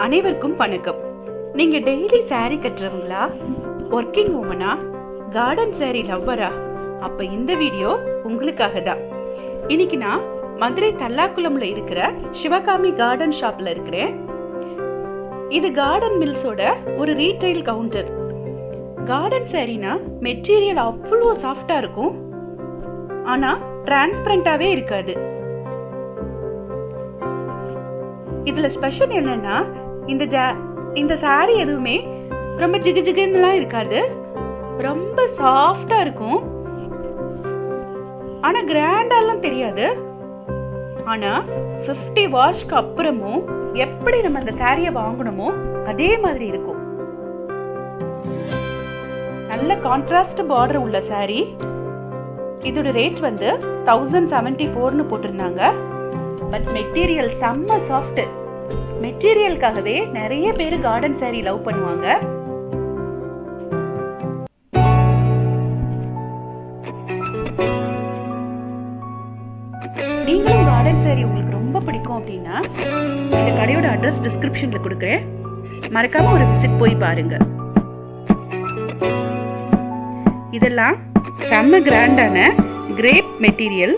அனைவருக்கும் வணக்கம். நீங்க டெய்லி சாரி கட்டுறவங்களா, ஒர்க்கிங் உமனா, கார்டன் சாரி லவ்வரா? அப்ப இந்த வீடியோ உங்களுக்காக தான். இன்னைக்கு நான் மதுரை தல்லாக்குளம்ல இருக்கிற சிவகாமி கார்டன் ஷாப்ல இருக்கிறேன். இது கார்டன் மில்ஸோட ஒரு ரீட்டைல் கவுண்டர். கார்டன் சாரினா மெட்டீரியல் அவ்வளோ சாஃப்டா இருக்கும், ஆனா டிரான்ஸ்பரண்டாவே இருக்காது. இதுல ஸ்பெஷல் என்னன்னா, இந்த சாரி எதுவுமே ரொம்ப ஜிகு ஜிகுன்னுலாம் இருக்காது, ரொம்ப சாஃப்டா இருக்கும். ஆனா கிராண்டாலாம் தெரியாது. ஆனா 50 வாஷ்க்கு அப்புறமும் எப்படி நம்ம அந்த சாரியை வாங்கணுமோ அதே மாதிரி இருக்கும். நல்ல கான்ட்ராஸ்ட் பார்டர் உள்ள சாரி. இதோட ரேட் வந்து 1074ன்னு போட்டிருந்தாங்க. பட் மெட்டீரியல் செம்ம சாஃப்ட். மெட்டீரியலுக்காகவே நிறைய பேர் கார்டன் சாரி லவ் பண்ணுவாங்க. நீங்களும் கார்டன் சாரி உங்களுக்கு ரொம்ப பிடிக்கும் அப்படின்னா இந்த கடையோட அட்ரஸ் டிஸ்கிரிப்ஷன்ல கொடுக்குறேன். மறக்காம ஒரு விசிட் போய் பாருங்க. இதெல்லாம் செம்ம கிராண்டான கிரேப் மெட்டீரியல்.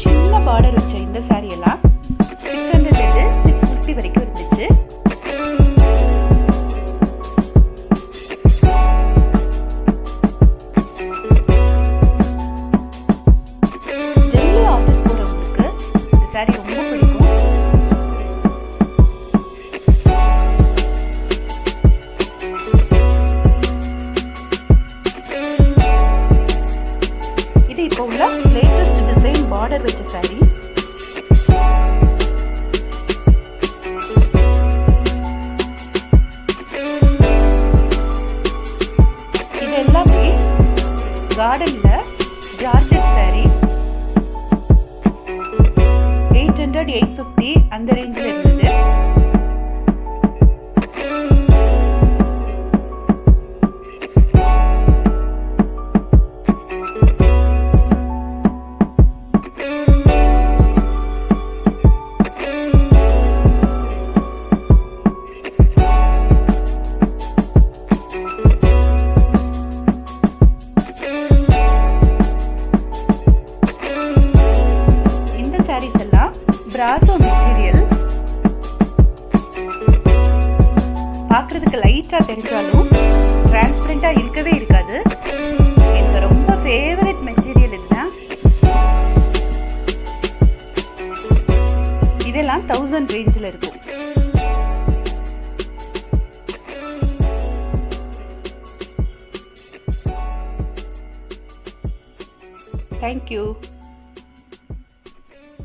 சின்ன பார்டர் வச்ச இந்த சாரி எல்லாம் 600 650 வரைக்கும் இருந்துச்சு. டெய்லி ஆஃபீஸ் போறவங்களுக்கு இந்த சாரி ரொம்ப பிடிக்கும். இது இப்போ உள்ள லேட்டஸ்ட் டிசைன் பார்டர் வச்ச சாரி. இது எல்லாமே கார்டன்ல ஜார்ஜெட் சாரி. 800 850 அந்த ரேஞ்சில் இருந்தது. பிராசோ மெட்டீரியல் பார்க்கறதுக்கு லைட்டா தெரிஞ்சாலும் டிரான்ஸ்பரண்டா இருக்கவே இருக்காது. எனக்கு ரொம்ப ஃபேவரட் மெட்டீரியல் இதுதான். இதெல்லாம் 1000 ரேஞ்சில் இருக்கும். தேங்க்யூ.